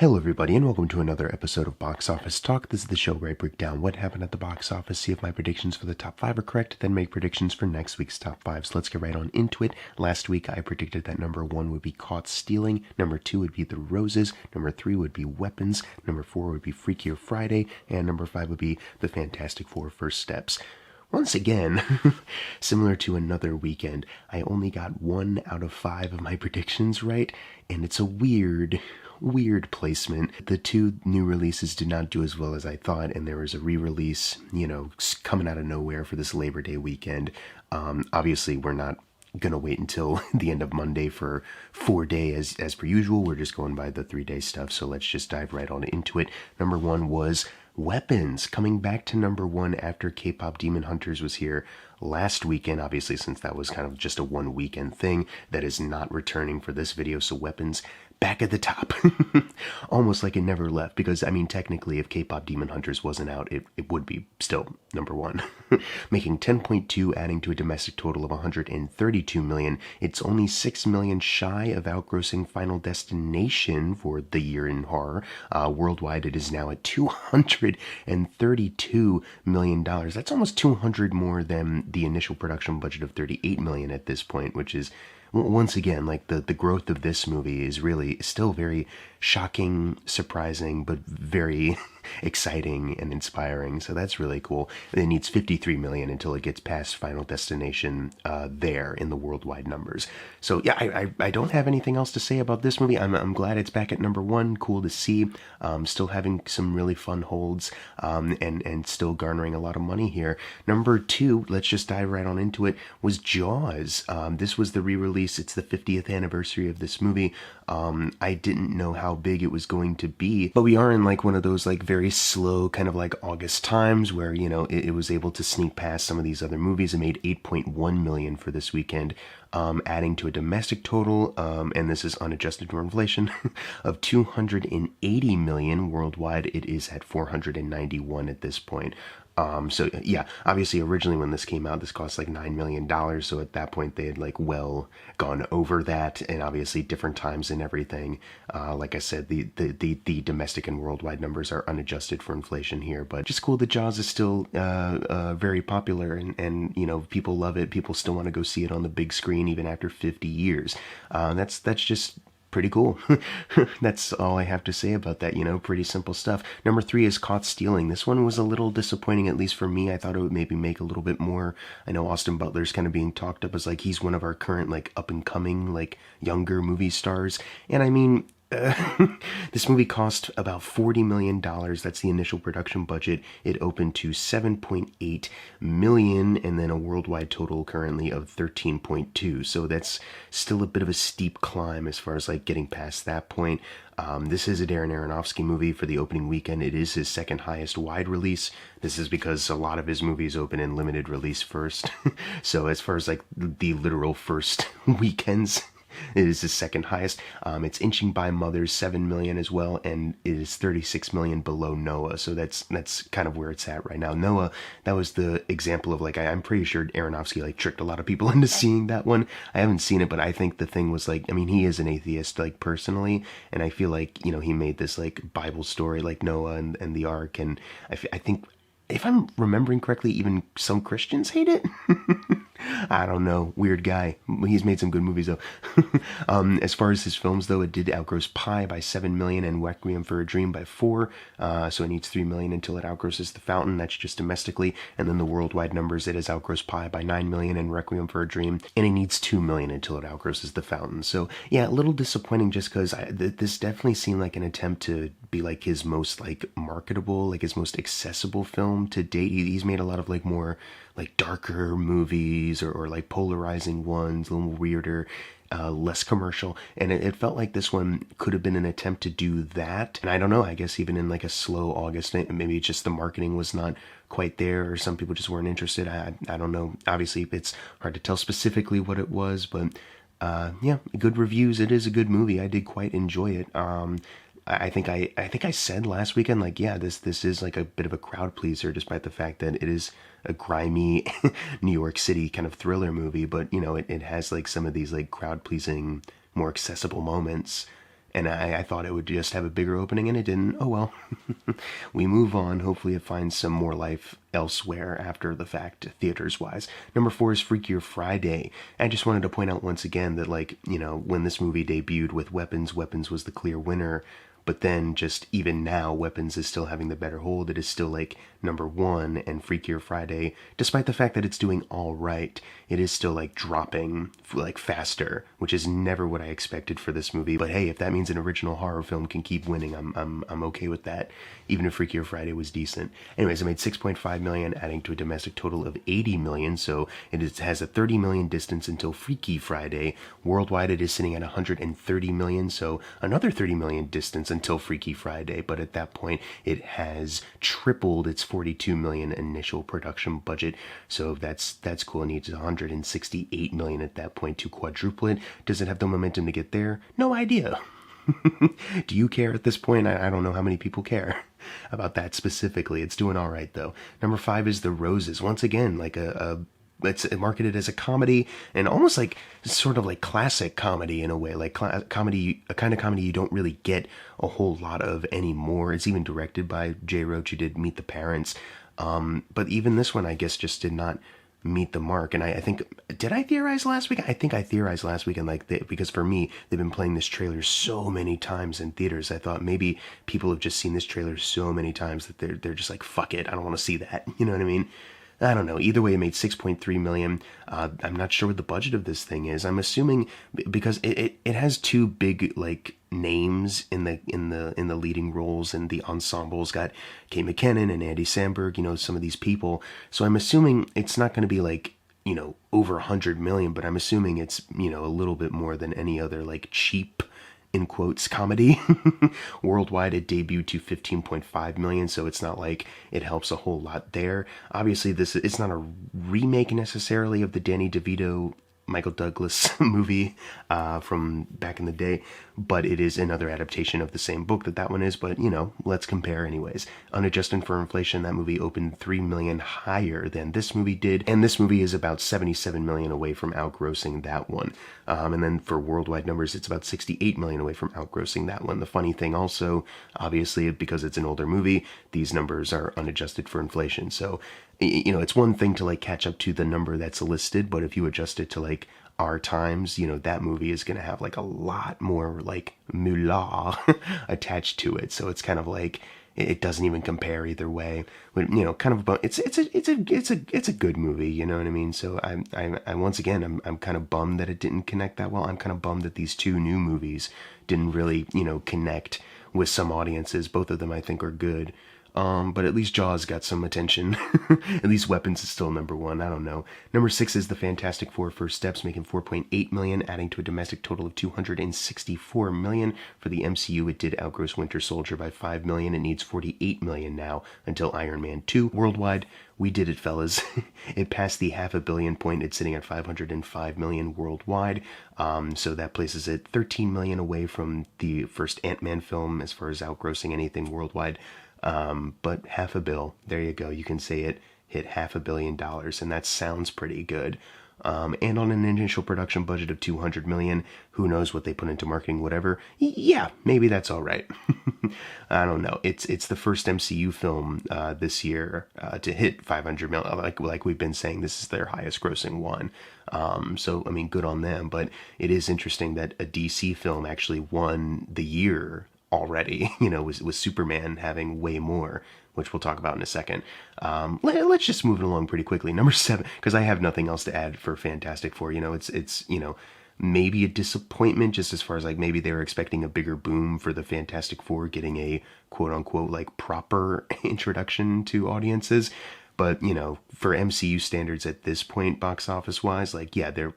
Hello everybody and welcome to another episode of Box Office Talk. This is the show where I break down what happened at the box office, see if my predictions for the top 5 are correct, then make predictions for next week's top 5. So let's get right on into it. Last week I predicted that number 1 would be Caught Stealing, number 2 would be The Roses, number 3 would be Weapons, number 4 would be Freakier Friday, and number 5 would be The Fantastic Four First Steps. Once again, similar to another weekend, I only got 1 out of 5 of my predictions right, and it's a weird placement. The 2 new releases did not do as well as I thought, and there was a re-release, coming out of nowhere for this Labor Day weekend. Obviously, we're not gonna wait until the end of Monday for 4-day as per usual. We're just going by the 3-day stuff, so let's just dive right on into it. Number 1 was Weapons, coming back to number 1 after K-Pop Demon Hunters was here last weekend, obviously, since that was kind of just a 1 weekend thing. That is not returning for this video, so Weapons back at the top. Almost like it never left, because I mean, technically if K-Pop Demon Hunters wasn't out, it would be still number 1. Making 10.2, adding to a domestic total of 132 million. It's only 6 million shy of outgrossing Final Destination for the year in horror. Worldwide it is now at $232 million. That's almost 200 more than the initial production budget of 38 million at this point, which is, once again, like the growth of this movie is really still very shocking, surprising, but very exciting and inspiring. So that's really cool. It needs 53 million until it gets past Final Destination there in the worldwide numbers. So yeah, I don't have anything else to say about this movie. I'm glad it's back at number 1. Cool to see. Still having some really fun holds and still garnering a lot of money here. Number 2, let's just dive right on into it, was Jaws. This was the re-release. It's the 50th anniversary of this movie. I didn't know how big it was going to be, but we are in like one of those like very slow kind of like August times where, it was able to sneak past some of these other movies. It made 8.1 million for this weekend, adding to a domestic total, and this is unadjusted for inflation, of 280 million. Worldwide it is at 491 at this point. So yeah, obviously originally when this came out, this cost like $9 million. So at that point they had like well gone over that, and obviously different times and everything. Like I said, the domestic and worldwide numbers are unadjusted for inflation here, but just cool that Jaws is still very popular, and people love it. People still want to go see it on the big screen even after 50 years. That's just pretty cool. That's all I have to say about that, pretty simple stuff. Number 3 is Caught Stealing. This one was a little disappointing, at least for me. I thought it would maybe make a little bit more. I know Austin Butler's kind of being talked up as like he's one of our current like up and coming like younger movie stars, and I mean, this movie cost about $40 million. That's the initial production budget. It opened to 7.8 million, and then a worldwide total currently of 13.2. So that's still a bit of a steep climb as far as like getting past that point. This is a Darren Aronofsky movie for the opening weekend. It is his second highest wide release. This is because a lot of his movies open in limited release first. So as far as like the literal first weekends, it is the second highest. It's inching by Mother's 7 million as well, and it is 36 million below Noah. So that's kind of where it's at right now. Noah, that was the example of like, I'm pretty sure Aronofsky like tricked a lot of people into seeing that one. I haven't seen it, but I think the thing was like, I mean, he is an atheist like personally, and I feel like, he made this like Bible story like Noah and the Ark, and I think, if I'm remembering correctly, even some Christians hate it. I don't know. Weird guy. He's made some good movies, though. As far as his films, though, it did outgross Pi by 7 million and Requiem for a Dream by 4. So it needs 3 million until it outgrosses The Fountain. That's just domestically. And then the worldwide numbers, it has outgrossed Pi by 9 million and Requiem for a Dream. And it needs 2 million until it outgrosses The Fountain. So, yeah, a little disappointing just because this definitely seemed like an attempt to be like his most like marketable, like his most accessible film to date. He's made a lot of like more like darker movies or like polarizing ones, a little weirder, less commercial, and it felt like this one could have been an attempt to do that. And I don't know, I guess even in like a slow August, maybe it's just the marketing was not quite there, or some people just weren't interested. I don't know. Obviously it's hard to tell specifically what it was, but yeah, good reviews. It is a good movie. I did quite enjoy it. I think I said last weekend, like, yeah, this is like a bit of a crowd pleaser, despite the fact that it is a grimy New York City kind of thriller movie. But, it has like some of these like crowd pleasing, more accessible moments And I thought it would just have a bigger opening, and it didn't. Oh well. We move on. Hopefully it finds some more life elsewhere after the fact, theaters-wise. Number 4 is Freakier Friday. I just wanted to point out once again that, like, when this movie debuted with Weapons, Weapons was the clear winner. But then, just even now, Weapons is still having the better hold. It is still like number 1, and Freakier Friday, despite the fact that it's doing all right, it is still like dropping like faster, which is never what I expected for this movie. But hey, if that means an original horror film can keep winning, I'm okay with that. Even if Freakier Friday was decent. Anyways, it made 6.5 million, adding to a domestic total of 80 million. So has a 30 million distance until Freaky Friday. Worldwide, it is sitting at 130 million. So another 30 million distance until Freaky Friday. But at that point, it has tripled its 42 million initial production budget. So that's cool. It needs 168 million at that point to quadruple it. Does it have the momentum to get there? No idea. Do you care at this point? I don't know how many people care about that specifically. It's doing all right though. Number 5 is The Roses. Once again, like it's marketed as a comedy, and almost like sort of like classic comedy in a way, like comedy, a kind of comedy you don't really get a whole lot of anymore. It's even directed by Jay Roach, who did Meet the Parents. But even this one, I guess, just did not meet the mark. And I think, did I theorize last week? I think I theorized last week, and because for me, they've been playing this trailer so many times in theaters. I thought maybe people have just seen this trailer so many times that they're just like, fuck it, I don't want to see that. You know what I mean? I don't know. Either way, it made 6.3 million. I'm not sure what the budget of this thing is. I'm assuming because it has two big like names in the leading roles, and the ensemble's got Kate McKinnon and Andy Samberg. Some of these people. So I'm assuming it's not going to be like over 100 million, but I'm assuming it's a little bit more than any other like cheap, in quotes, comedy. Worldwide, it debuted to 15.5 million, so it's not like it helps a whole lot there. Obviously, it's not a remake necessarily of the Danny DeVito, Michael Douglas movie from back in the day, but it is another adaptation of the same book that one is. But let's compare anyways. Unadjusted for inflation, that movie opened 3 million higher than this movie did, and this movie is about 77 million away from outgrossing that one. And then for worldwide numbers, it's about 68 million away from outgrossing that one. The funny thing also, obviously, because it's an older movie, these numbers are unadjusted for inflation. So it's one thing to like catch up to the number that's listed, but if you adjust it to like our times, that movie is going to have like a lot more like moolah attached to it. So it's kind of like it doesn't even compare either way. But kind of it's a good movie. You know what I mean? So I once again I'm kind of bummed that it didn't connect that well. I'm kind of bummed that these two new movies didn't really connect with some audiences. Both of them I think are good. But at least Jaws got some attention. At least Weapons is still number 1. I don't know. Number 6 is The Fantastic Four: First Steps, making 4.8 million, adding to a domestic total of 264 million. For the MCU, it did outgross Winter Soldier by 5 million. It needs 48 million now until Iron Man 2. Worldwide, we did it, fellas. It passed the $500 million point. It's sitting at 505 million worldwide. So that places it 13 million away from the first Ant-Man film as far as outgrossing anything worldwide. But $500 million, there you go. You can say it hit $500 million, and that sounds pretty good. And on an initial production budget of 200 million, who knows what they put into marketing, whatever. Yeah, maybe that's all right. I don't know. It's the first MCU film this year to hit 500 million. Like we've been saying, this is their highest grossing one. So I mean, good on them. But it is interesting that a DC film actually won the year already, with Superman having way more, which we'll talk about in a second. Let's just move it along pretty quickly. Number 7, because I have nothing else to add for Fantastic Four. It's maybe a disappointment, just as far as like maybe they were expecting a bigger boom for the Fantastic Four getting a quote unquote like proper introduction to audiences. But, for MCU standards at this point, box office wise, like, yeah, they're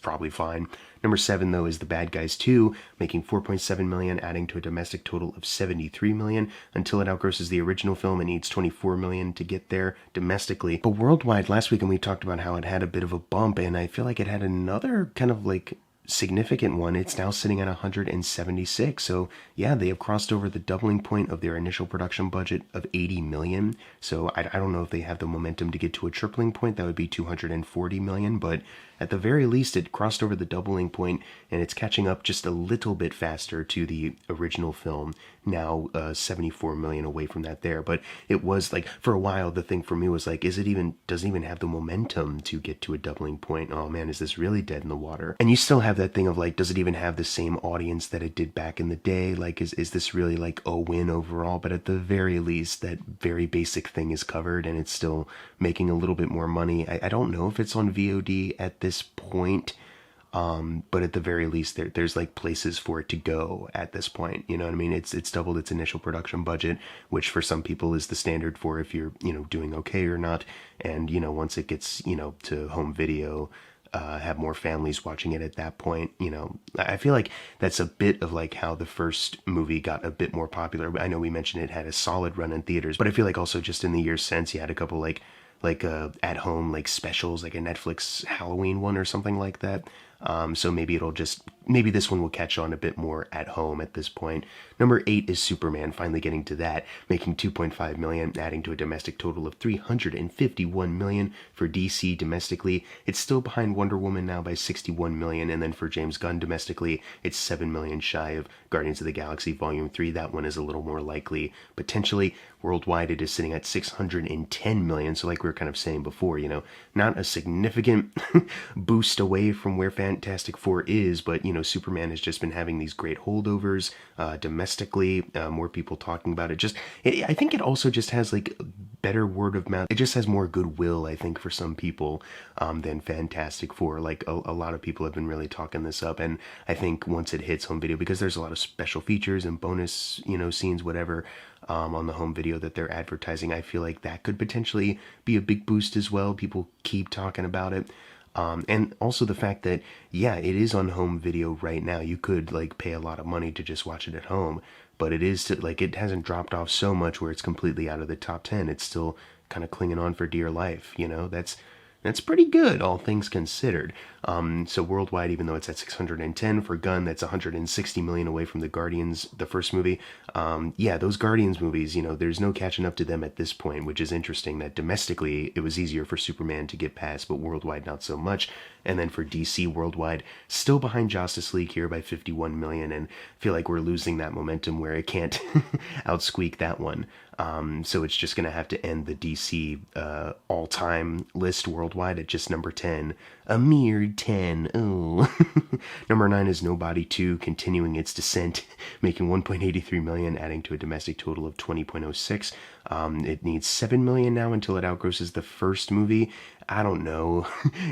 probably fine. Number 7, though, is The Bad Guys 2, making 4.7 million, adding to a domestic total of 73 million. Until it outgrosses the original film, it needs 24 million to get there domestically. But worldwide, last week, and we talked about how it had a bit of a bump, and I feel like it had another kind of like significant one. It's now sitting at 176. So yeah, they have crossed over the doubling point of their initial production budget of 80 million. So I don't know if they have the momentum to get to a tripling point. That would be 240 million, but at the very least it crossed over the doubling point, and it's catching up just a little bit faster to the original film, now 74 million away from that there. But it was like, for a while, the thing for me was like, does it even have the momentum to get to a doubling point? Oh man, is this really dead in the water? And you still have that thing of like, does it even have the same audience that it did back in the day? Like, is this really like a win overall? But at the very least, that very basic thing is covered, and it's still making a little bit more money. I don't know if it's on VOD at this point. But at the very least, there's like places for it to go at this point. You know what I mean? It's doubled its initial production budget, which for some people is the standard for if you're, doing okay or not. And, once it gets, to home video, have more families watching it at that point. I feel like that's a bit of like how the first movie got a bit more popular. I know we mentioned it had a solid run in theaters, but I feel like also just in the years since, you had a couple like at home like specials, like a Netflix Halloween one or something like that. So maybe this one will catch on a bit more at home at this point. Number 8 is Superman, finally getting to that, making 2.5 million, adding to a domestic total of 351 million for DC domestically. It's still behind Wonder Woman now by 61 million, and then for James Gunn domestically, it's 7 million shy of Guardians of the Galaxy Volume 3. That one is a little more likely. Potentially, worldwide, it is sitting at 610 million, so like we were kind of saying before, not a significant boost away from where Fantastic Four is, but, Superman has just been having these great holdovers domestically, more people talking about it. I think it also just has like better word of mouth. It just has more goodwill, I think, for some people than Fantastic Four. Like a lot of people have been really talking this up, and I think once it hits home video, because there's a lot of special features and bonus, scenes, whatever, on the home video that they're advertising, I feel like that could potentially be a big boost as well. People keep talking about it. And also the fact that, yeah, it is on home video right now. You could like pay a lot of money to just watch it at home, but it hasn't dropped off so much where it's completely out of the top 10. It's still kind of clinging on for dear life. That's pretty good, all things considered. So worldwide, even though it's at 610 for Gunn, that's 160 million away from the Guardians, the first movie. Yeah, those Guardians movies, there's no catching up to them at this point, which is interesting that domestically it was easier for Superman to get past, but worldwide not so much. And then for DC worldwide, still behind Justice League here by 51 million, and I feel like we're losing that momentum where it can't outsqueak that one. So it's just going to have to end the DC all-time list worldwide at just number 10. A mere 10. Oh. Number 9 is Nobody 2, continuing its descent, making 1.83 million, adding to a domestic total of 20.06. It needs 7 million now until it outgrosses the first movie. I don't know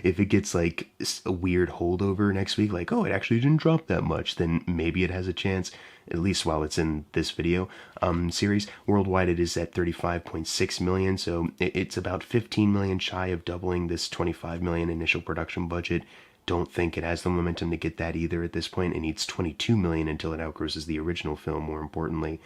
if it gets like a weird holdover next week, like, oh, it actually didn't drop that much, then maybe it has a chance, at least while it's in this video series. Worldwide, it is at 35.6 million, so it's about 15 million shy of doubling this 25 million initial production budget. Don't think it has the momentum to get that either at this point. It needs 22 million until it outgrosses the original film, more importantly.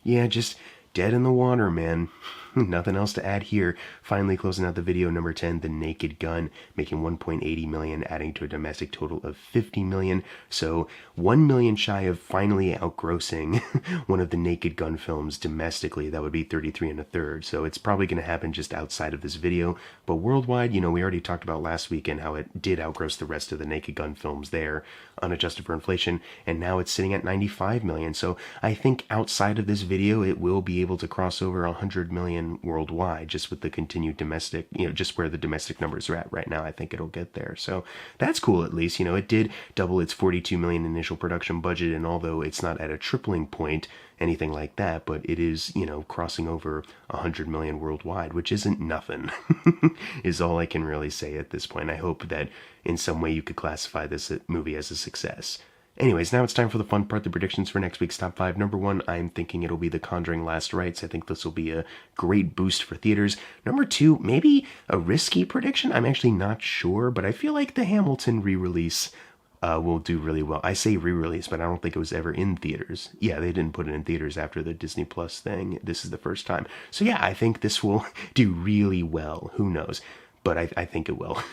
Yeah, just dead in the water, man. Nothing else to add here. Finally closing out the video, number 10, The Naked Gun, making 1.80 million, adding to a domestic total of 50 million. So 1 million shy of finally outgrossing one of the Naked Gun films domestically. That would be 33 and a third. So it's probably going to happen just outside of this video. But worldwide, we already talked about last weekend how it did outgross the rest of the Naked Gun films there, unadjusted for inflation. And now it's sitting at 95 million. So I think outside of this video, it will be able to cross over 100 million worldwide, just with the continued domestic, just where the domestic numbers are at right now. I think it'll get there. So that's cool, at least. It did double its 42 million initial production budget, and although it's not at a tripling point, anything like that, but it is, crossing over 100 million worldwide, which isn't nothing, is all I can really say at this point. I hope that in some way you could classify this movie as a success. Anyways, now it's time for the fun part, the predictions for next week's top 5. Number 1, I'm thinking it'll be The Conjuring Last Rites. I think this will be a great boost for theaters. Number 2, maybe a risky prediction. I'm actually not sure, but I feel like the Hamilton re-release will do really well. I say re-release, but I don't think it was ever in theaters. Yeah, they didn't put it in theaters after the Disney Plus thing. This is the first time. So yeah, I think this will do really well. Who knows? But I think it will.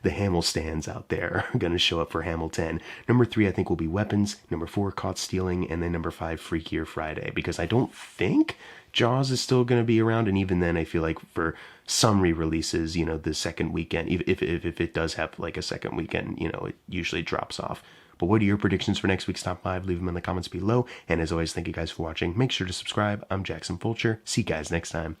The Hamill stands out there are going to show up for Hamilton. Number 3, I think, will be Weapons. Number 4, Caught Stealing. And then number 5, Freakier Friday. Because I don't think Jaws is still going to be around. And even then, I feel like for some re-releases, the second weekend, if it does have like a second weekend, it usually drops off. But what are your predictions for next week's top 5? Leave them in the comments below. And as always, thank you guys for watching. Make sure to subscribe. I'm Jackson Fulcher. See you guys next time.